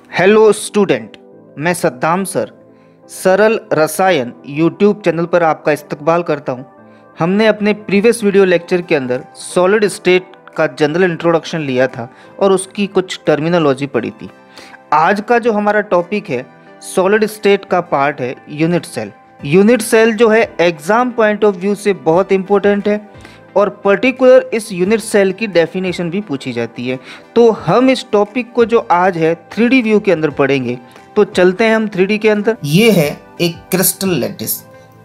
Hello student, मैं Saddam sir सरल रसायन यूट्यूब चैनल पर आपका इस्तकबाल करता हूं। हमने अपने प्रीवियस वीडियो लेक्चर के अंदर सॉलिड स्टेट का जनरल इंट्रोडक्शन लिया था और उसकी कुछ टर्मिनोलॉजी पढ़ी थी। आज का जो हमारा टॉपिक है सॉलिड स्टेट का पार्ट है यूनिट सेल। यूनिट सेल जो है एग्ज़ाम पॉइंट ऑफ व्यू से बहुत इंपॉर्टेंट है और पर्टिकुलर इस यूनिट सेल की डेफिनेशन भी पूछी जाती है। तो हम इस टॉपिक को जो आज है 3D व्यू के अंदर पढ़ेंगे। तो चलते हैं हम 3D के अंदर। ये है एक क्रिस्टल लैटिस।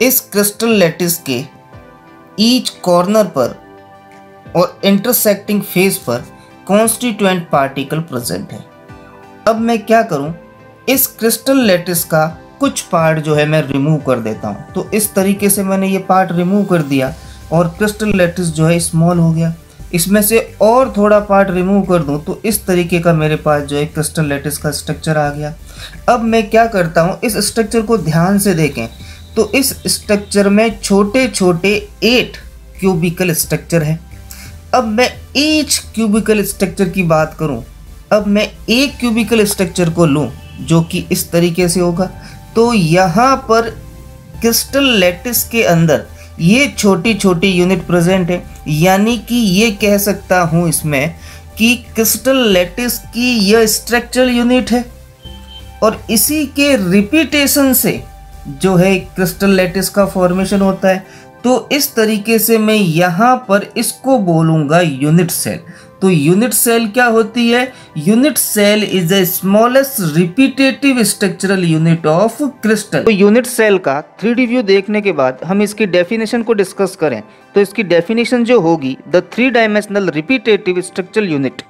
इस क्रिस्टल लैटिस के ईच कॉर्नर पर और इंटरसेक्टिंग फेस पर कॉन्स्टिट्यूएंट पार्टिकल प्रेजेंट है। अब मैं क्या करूं, इस क्रिस्टल लैटिस का कुछ पार्ट जो है मैं रिमूव कर देता हूं। तो इस तरीके से मैंने ये पार्ट रिमूव कर दिया और क्रिस्टल लैटिस जो है स्मॉल हो गया। इसमें से और थोड़ा पार्ट रिमूव कर दूं तो इस तरीके का मेरे पास जो है क्रिस्टल लैटिस का स्ट्रक्चर आ गया। अब मैं क्या करता हूं, इस स्ट्रक्चर को ध्यान से देखें तो इस स्ट्रक्चर में छोटे छोटे 8 क्यूबिकल स्ट्रक्चर है। अब मैं ईच क्यूबिकल स्ट्रक्चर की बात करूं, अब मैं एक क्यूबिकल स्ट्रक्चर को लूं जो कि इस तरीके से होगा। तो यहाँ पर क्रिस्टल लैटिस के अंदर ये छोटी छोटी यूनिट प्रेजेंट है, यानी कि ये कह सकता हूँ इसमें कि क्रिस्टल लैटिस की यह स्ट्रक्चरल यूनिट है और इसी के रिपीटेशन से जो है क्रिस्टल लैटिस का फॉर्मेशन होता है। तो इस तरीके से मैं यहाँ पर इसको बोलूँगा यूनिट सेल। तो यूनिट सेल क्या होती है? Unit cell is the smallest repetitive structural unit of crystal. तो यूनिट सेल का 3D व्यू देखने के बाद हम इसकी डेफिनेशन को डिस्कस करें तो इसकी डेफिनेशन जो होगी, the 3 dimensional repetitive structural unit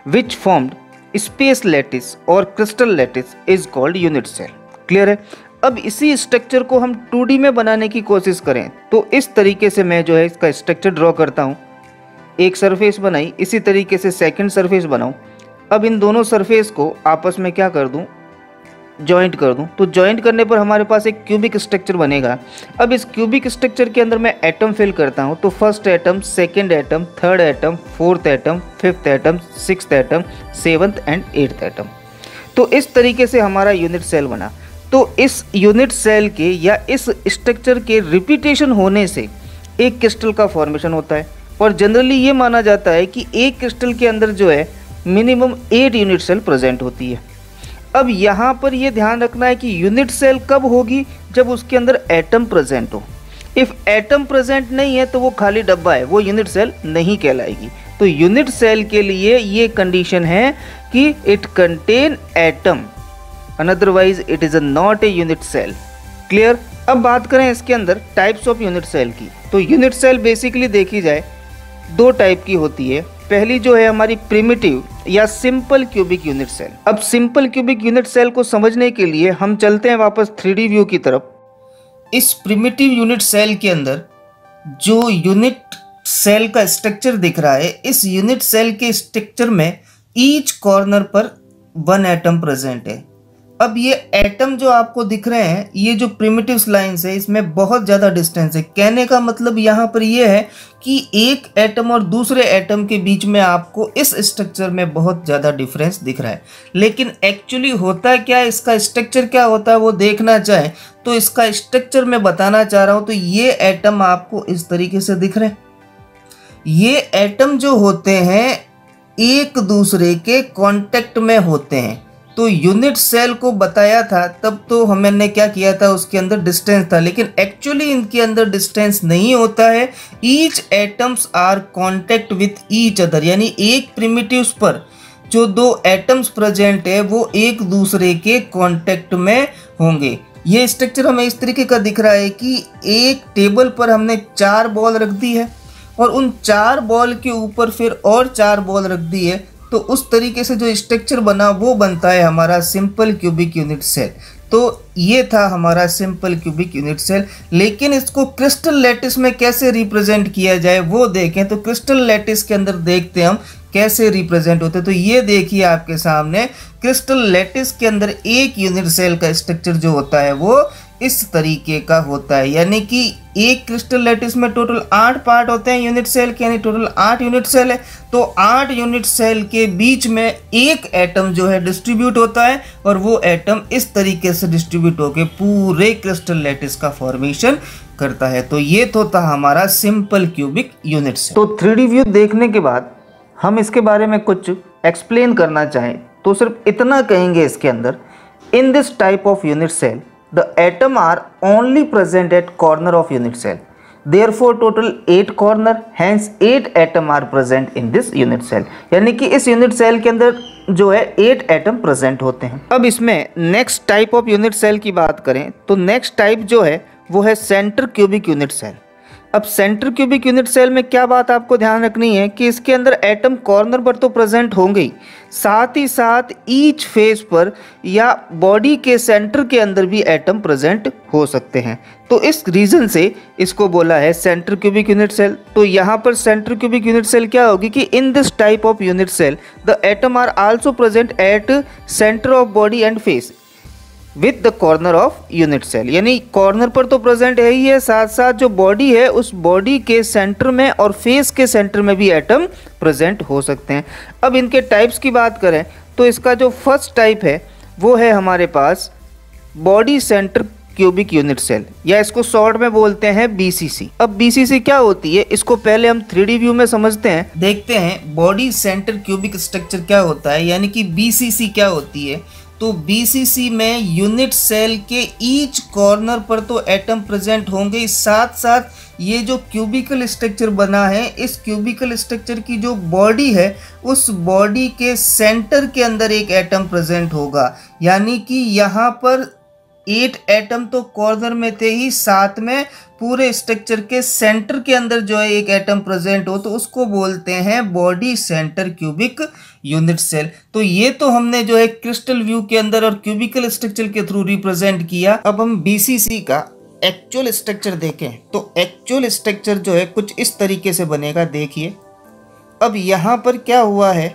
which formed space lattice और crystal lattice is called unit cell. Clear है? अब इसी स्ट्रक्चर को हम 2D में बनाने की कोशिश करें तो इस तरीके से मैं जो है इसका स्ट्रक्चर ड्रॉ करता हूँ। एक सरफेस बनाई, इसी तरीके से सेकंड सरफेस बनाऊं। अब इन दोनों सरफेस को आपस में क्या कर दूं, जॉइंट कर दूं। तो जॉइंट करने पर हमारे पास एक क्यूबिक स्ट्रक्चर बनेगा। अब इस क्यूबिक स्ट्रक्चर के अंदर मैं एटम फिल करता हूं। तो first atom, second atom, third atom, fourth atom, fifth atom, sixth atom, seventh and eighth atom. तो इस तरीके से हमारा यूनिट सेल बना। तो इस यूनिट सेल के या इस स्ट्रक्चर के रिपीटेशन होने से एक क्रिस्टल का फॉर्मेशन होता है और जनरली ये माना जाता है कि एक क्रिस्टल के अंदर जो है मिनिमम 8 यूनिट सेल प्रेजेंट होती है। अब यहाँ पर ये ध्यान रखना है कि यूनिट सेल कब होगी, जब उसके अंदर एटम प्रेजेंट हो। इफ़ एटम प्रेजेंट नहीं है तो वो खाली डब्बा है, वो यूनिट सेल नहीं कहलाएगी। तो यूनिट सेल के लिए ये कंडीशन है कि it contain atom, otherwise it is not a unit cell. Clear? अब बात करें इसके अंदर टाइप्स ऑफ यूनिट सेल की। तो यूनिट सेल बेसिकली देखी जाए 2 टाइप की होती है। पहली जो है हमारी प्रिमिटिव या सिंपल क्यूबिक यूनिट सेल। अब सिंपल क्यूबिक यूनिट सेल को समझने के लिए हम चलते हैं वापस 3D व्यू की तरफ। इस प्रिमिटिव यूनिट सेल के अंदर जो यूनिट सेल का स्ट्रक्चर दिख रहा है, इस यूनिट सेल के स्ट्रक्चर में ईच कॉर्नर पर 1 एटम प्रेजेंट है। अब ये एटम जो आपको दिख रहे हैं, ये जो प्रिमिटिव लाइंस है, इसमें बहुत ज़्यादा डिस्टेंस है। कहने का मतलब यहाँ पर ये है कि एक एटम और दूसरे एटम के बीच में आपको इस स्ट्रक्चर में बहुत ज़्यादा डिफरेंस दिख रहा है। लेकिन एक्चुअली होता क्या है, इसका स्ट्रक्चर क्या होता है वो देखना चाहें तो इसका स्ट्रक्चर मैं बताना चाह रहा हूँ। तो ये एटम आपको इस तरीके से दिख रहे हैं। ये एटम जो होते हैं एक दूसरे के कांटेक्ट में होते हैं। तो यूनिट सेल को बताया था तब तो हमने क्या किया था, उसके अंदर डिस्टेंस था, लेकिन एक्चुअली इनके अंदर डिस्टेंस नहीं होता है। Each atoms are contact with each other, यानी एक प्रिमिटिव्स पर जो 2 एटम्स प्रेजेंट है वो एक दूसरे के कांटेक्ट में होंगे। ये स्ट्रक्चर हमें इस तरीके का दिख रहा है कि एक टेबल पर हमने 4 बॉल रख दी है और उन 4 बॉल के ऊपर फिर और 4 बॉल रख दी है। तो उस तरीके से जो स्ट्रक्चर बना वो बनता है हमारा सिंपल क्यूबिक यूनिट सेल। तो ये था हमारा सिंपल क्यूबिक यूनिट सेल। लेकिन इसको क्रिस्टल लैटिस में कैसे रिप्रेजेंट किया जाए वो देखें। तो क्रिस्टल लैटिस के अंदर देखते हैं हम कैसे रिप्रेजेंट होते हैं। तो ये देखिए आपके सामने क्रिस्टल लैटिस के अंदर एक यूनिट सेल का स्ट्रक्चर जो होता है वो इस तरीके का होता है, यानी कि एक क्रिस्टल लैटिस में टोटल 8 पार्ट होते हैं यूनिट सेल के, यानी टोटल 8 यूनिट सेल है। तो 8 यूनिट सेल के बीच में एक एटम जो है डिस्ट्रीब्यूट होता है और वो एटम इस तरीके से डिस्ट्रीब्यूट होकर पूरे क्रिस्टल लैटिस का फॉर्मेशन करता है। तो ये तो था हमारा सिंपल क्यूबिक यूनिट सेल। तो 3D व्यू देखने के बाद हम इसके बारे में कुछ एक्सप्लेन करना चाहें तो सिर्फ इतना कहेंगे इसके अंदर, in this type of unit cell the atom are only present at corner of unit cell, therefore total 8 corner, hence 8 atom are present in this unit cell। यानी कि इस यूनिट सेल के अंदर जो है 8 एटम प्रेजेंट होते हैं। अब इसमें next type of unit cell की बात करें तो नेक्स्ट टाइप जो है वो है सेंटर क्यूबिक यूनिट सेल। अब सेंटर क्यूबिक यूनिट सेल में क्या बात आपको ध्यान रखनी है कि इसके अंदर एटम कॉर्नर पर तो प्रेजेंट होंगे ही, साथ ही साथ ईच फेस पर या बॉडी के सेंटर के अंदर भी एटम प्रेजेंट हो सकते हैं। तो इस रीज़न से इसको बोला है सेंटर क्यूबिक यूनिट सेल। तो यहाँ पर सेंटर क्यूबिक यूनिट सेल क्या होगी कि in this type of unit cell the atom are also present at center of body and face with the corner of unit cell, यानी corner पर तो present है ही है, साथ साथ जो बॉडी है उस बॉडी के सेंटर में और फेस के सेंटर में भी एटम प्रेजेंट हो सकते हैं। अब इनके टाइप्स की बात करें तो इसका जो फर्स्ट टाइप है वो है हमारे पास body centre cubic unit cell, या इसको शॉर्ट में बोलते हैं BCC। अब BCC क्या होती है इसको पहले हम 3D व्यू में समझते हैं, देखते हैं बॉडी सेंटर क्यूबिक स्ट्रक्चर क्या होता है, यानी कि BCC क्या होती है। तो BCC में यूनिट सेल के ईच कॉर्नर पर तो एटम प्रेजेंट होंगे, साथ साथ ये जो क्यूबिकल स्ट्रक्चर बना है इस क्यूबिकल स्ट्रक्चर की जो बॉडी है उस बॉडी के सेंटर के अंदर एक एटम प्रेजेंट होगा, यानी कि यहाँ पर 8 एटम तो कॉर्नर में थे ही, साथ में पूरे स्ट्रक्चर के सेंटर के अंदर जो है एक एटम प्रेजेंट हो तो उसको बोलते हैं body centre cubic unit cell. तो ये तो हमने जो है क्रिस्टल व्यू के अंदर और क्यूबिकल स्ट्रक्चर के थ्रू रिप्रेजेंट किया। अब हम BCC का एक्चुअल स्ट्रक्चर देखें तो एक्चुअल स्ट्रक्चर जो है कुछ इस तरीके से बनेगा, देखिए। अब यहाँ पर क्या हुआ है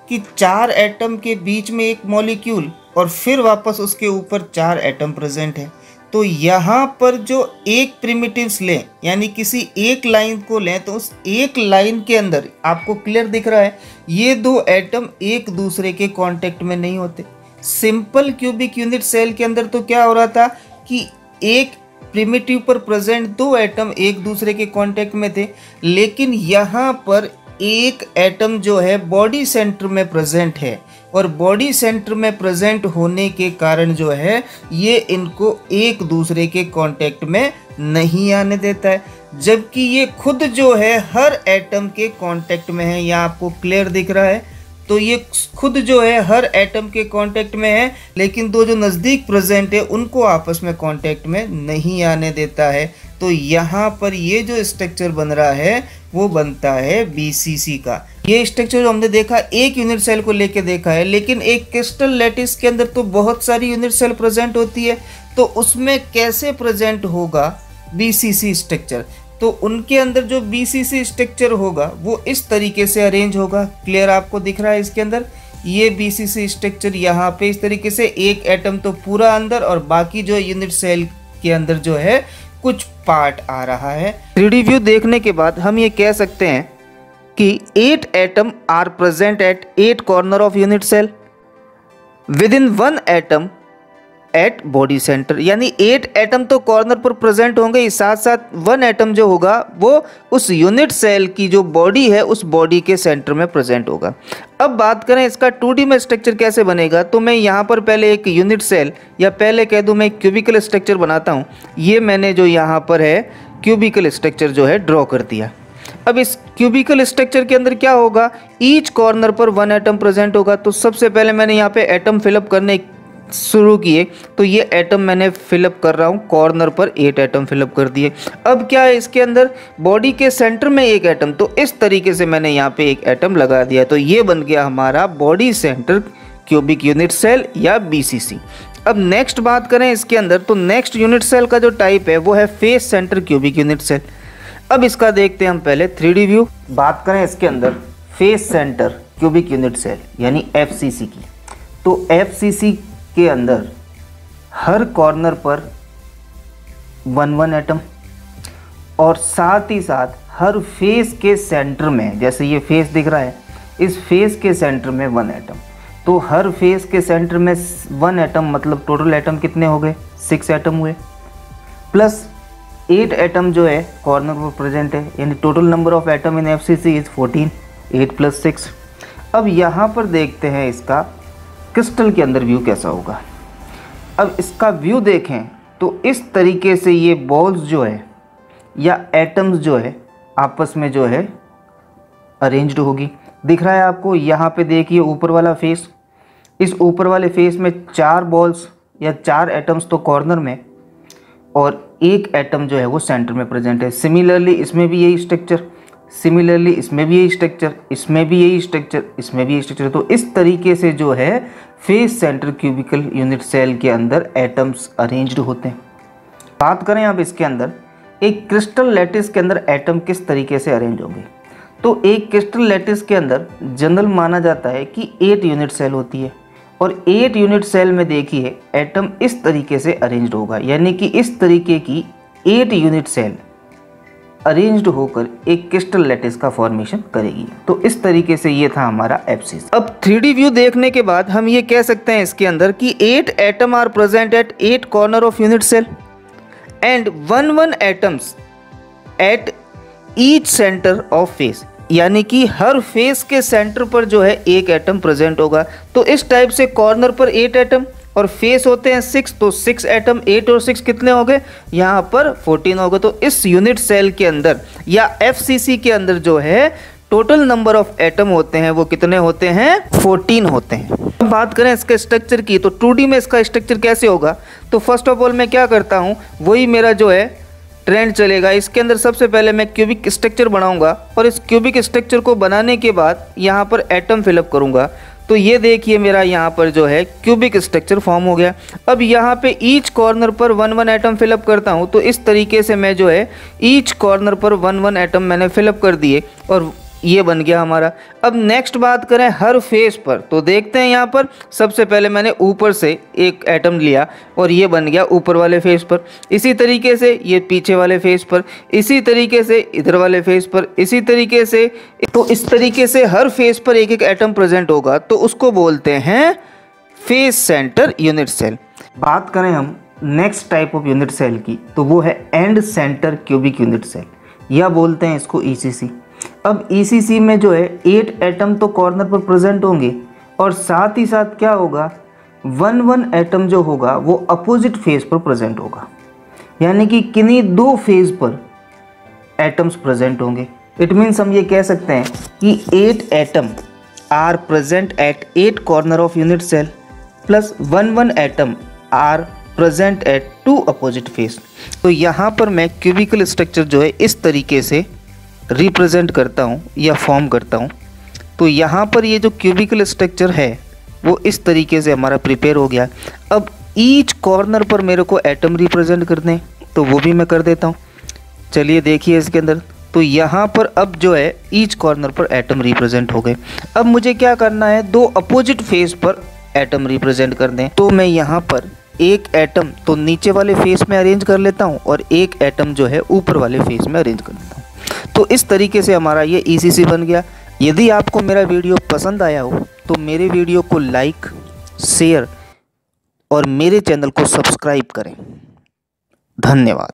कि 4 एटम के बीच में एक मॉलिक्यूल और फिर वापस उसके ऊपर 4 एटम प्रेजेंट है। तो यहाँ पर जो एक प्रिमिटिव्स लें यानी किसी एक लाइन को लें तो उस एक लाइन के अंदर आपको क्लियर दिख रहा है ये 2 एटम एक दूसरे के कांटेक्ट में नहीं होते। सिंपल क्यूबिक यूनिट सेल के अंदर तो क्या हो रहा था कि एक प्रिमिटिव पर प्रेजेंट 2 एटम एक दूसरे के कांटेक्ट में थे, लेकिन यहाँ पर एक एटम जो है बॉडी सेंटर में प्रेजेंट है और बॉडी सेंटर में प्रेजेंट होने के कारण जो है ये इनको एक दूसरे के कांटेक्ट में नहीं आने देता है, जबकि ये खुद जो है हर एटम के कांटेक्ट में है। यहाँ आपको क्लियर दिख रहा है, तो ये खुद जो है हर एटम के कांटेक्ट में है, लेकिन 2 जो नज़दीक प्रेजेंट है उनको आपस में कांटेक्ट में नहीं आने देता है। तो यहाँ पर ये जो स्ट्रक्चर बन रहा है वो बनता है BCC का। ये स्ट्रक्चर जो हमने देखा एक यूनिट सेल को लेके देखा है, लेकिन एक क्रिस्टल लैटिस के अंदर तो बहुत सारी यूनिट सेल प्रेजेंट होती है, तो उसमें कैसे प्रेजेंट होगा BCC स्ट्रक्चर। तो उनके अंदर जो BCC स्ट्रक्चर होगा वो इस तरीके से अरेंज होगा। क्लियर आपको दिख रहा है इसके अंदर ये BCC स्ट्रक्चर यहाँ पे इस तरीके से, एक एटम तो पूरा अंदर और बाकी जो यूनिट सेल के अंदर जो है कुछ पार्ट आ रहा है। 3D व्यू देखने के बाद हम ये कह सकते हैं कि 8 atom are present at 8 corner of unit cell within 1 atom at body center, यानी 8 एटम तो कॉर्नर पर प्रेजेंट होंगे, साथ साथ 1 एटम जो होगा वो उस यूनिट सेल की जो बॉडी है उस बॉडी के सेंटर में प्रेजेंट होगा। अब बात करें इसका 2D में स्ट्रक्चर कैसे बनेगा, तो मैं यहाँ पर पहले एक यूनिट सेल या पहले कह दूँ मैं एक क्यूबिकल स्ट्रक्चर बनाता हूँ। ये मैंने जो यहाँ पर है क्यूबिकल स्ट्रक्चर जो है ड्रॉ कर दिया। अब इस क्यूबिकल स्ट्रक्चर के अंदर क्या होगा, ईच कॉर्नर पर 1 एटम प्रेजेंट होगा। तो सबसे पहले मैंने यहाँ पे एटम फिलअप करने शुरू किए, तो ये एटम मैंने फिलअप कर रहा हूँ, कॉर्नर पर 8 एटम फिलअप कर दिए। अब क्या है इसके अंदर बॉडी के सेंटर में एक एटम, तो इस तरीके से मैंने यहाँ पे एक एटम लगा दिया, तो ये बन गया हमारा body centre cubic unit cell या BCC। अब नेक्स्ट बात करें इसके अंदर, तो नेक्स्ट यूनिट सेल का जो टाइप है वो है face center cubic unit cell. अब इसका देखते हैं हम पहले 3D व्यू। बात करें इसके अंदर face center cubic unit cell यानी FCC की, तो FCC के अंदर हर कॉर्नर पर 1 एटम, और साथ ही साथ हर फेस के सेंटर में, जैसे ये फेस दिख रहा है, इस फेस के सेंटर में 1 एटम। तो हर फेस के सेंटर में 1 एटम, मतलब टोटल एटम कितने हो गए? 6 एटम हुए, प्लस 8 एटम जो है कॉर्नर पर प्रेजेंट है, यानी total number of atom in FCC is 14, 8 + 6। अब यहाँ पर देखते हैं इसका क्रिस्टल के अंदर व्यू कैसा होगा। अब इसका व्यू देखें तो इस तरीके से ये बॉल्स जो है या एटम्स जो है आपस में जो है अरेंज्ड होगी। दिख रहा है आपको? यहाँ पे देखिए ऊपर वाला फेस, इस ऊपर वाले फेस में 4 बॉल्स या 4 एटम्स तो कॉर्नर में, और 1 एटम जो है वो सेंटर में प्रेजेंट है। सिमिलरली इसमें भी यही स्ट्रक्चर, सिमिलरली इसमें भी यही स्ट्रक्चर, इसमें भी यही स्ट्रक्चर, इसमें भी यही स्ट्रक्चर। तो इस तरीके से जो है face center cubical unit cell के अंदर एटम्स अरेंज्ड होते हैं। बात करें अब इसके अंदर एक क्रिस्टल लैटिस के अंदर एटम किस तरीके से अरेंज होंगे। तो एक क्रिस्टल लैटिस के अंदर जनरल माना जाता है कि 8 यूनिट सेल होती है, और 8 यूनिट सेल में देखिए एटम इस तरीके से अरेंज्ड होगा, यानी कि इस तरीके की 8 यूनिट सेल अरेंज्ड होकर एक क्रिस्टल लैटिस का फॉर्मेशन करेगी। तो इस तरीके से ये था हमारा FCC। अब 3D व्यू देखने के बाद हम ये कह सकते हैं इसके अंदर कि 8 atom are present at 8 corner of unit cell and 1 atoms at each center of face, यानी कि हर फेस के सेंटर पर जो है 1 एटम प्रेजेंट होगा। तो इस टाइप से कॉर्नर पर 8 एटम और फेस होते हैं 6, तो 6 एटम, 8 और 6 कितने हो गए? यहाँ पर 14 हो गए। तो इस यूनिट सेल के अंदर या FCC के अंदर जो है टोटल नंबर ऑफ एटम होते हैं वो कितने होते हैं? 14 होते हैं। अब बात करें इसके स्ट्रक्चर की, तो 2D में इसका स्ट्रक्चर कैसे होगा? तो फर्स्ट ऑफ ऑल मैं क्या करता हूँ, वही मेरा जो है ट्रेंड चलेगा। इसके अंदर सबसे पहले मैं क्यूबिक स्ट्रक्चर बनाऊंगा, और इस क्यूबिक स्ट्रक्चर को बनाने के बाद यहाँ पर एटम फिलअप करूंगा। तो ये देखिए मेरा यहाँ पर जो है क्यूबिक स्ट्रक्चर फॉर्म हो गया। अब यहाँ पे ईच कॉर्नर पर 1 एटम फिलअप करता हूँ। तो इस तरीके से मैं जो है ईच कॉर्नर पर 1 एटम मैंने फिलअप कर दिए, और ये बन गया हमारा। अब नेक्स्ट बात करें हर फेस पर, तो देखते हैं यहाँ पर सबसे पहले मैंने ऊपर से एक एटम लिया और ये बन गया ऊपर वाले फेस पर, इसी तरीके से ये पीछे वाले फेस पर, इसी तरीके से इधर वाले फेस पर, इसी तरीके से। तो इस तरीके से हर फेस पर एक एक एटम प्रेजेंट होगा, तो उसको बोलते हैं फेस सेंटर यूनिट सेल। बात करें हम next type of unit cell की, तो वो है end center cubic unit cell, या बोलते हैं इसको ECC। अब ECC में जो है 8 एटम तो कॉर्नर पर प्रेजेंट होंगे, और साथ ही साथ क्या होगा, 1 एटम जो होगा वो अपोजिट फेस पर प्रेजेंट होगा, यानी कि किन्हीं 2 फेज पर एटम्स प्रेजेंट होंगे। इट मीन्स हम ये कह सकते हैं कि 8 atom are present at 8 corner of unit cell plus 1 atom are present at 2 opposite face. तो यहाँ पर मैं क्यूबिकल स्ट्रक्चर जो है इस तरीके से रिप्रेजेंट करता हूँ या फॉर्म करता हूँ। तो यहाँ पर ये जो क्यूबिकल स्ट्रक्चर है वो इस तरीके से हमारा प्रिपेयर हो गया। अब ईच कॉर्नर पर मेरे को एटम रिप्रेजेंट करने हैं, तो वो भी मैं कर देता हूँ। चलिए देखिए इसके अंदर, तो यहाँ पर अब जो है ईच कॉर्नर पर एटम रिप्रेजेंट हो गए। अब मुझे क्या करना है, 2 अपोजिट फेस पर एटम रिप्रेजेंट करने हैं। तो मैं यहाँ पर एक एटम तो नीचे वाले फेस में अरेंज कर लेता हूँ और एक एटम जो है ऊपर वाले फेस में अरेंज कर लेता हूँ। तो इस तरीके से हमारा ये ECC बन गया। यदि आपको मेरा वीडियो पसंद आया हो तो मेरे वीडियो को लाइक, शेयर और मेरे चैनल को सब्सक्राइब करें। धन्यवाद।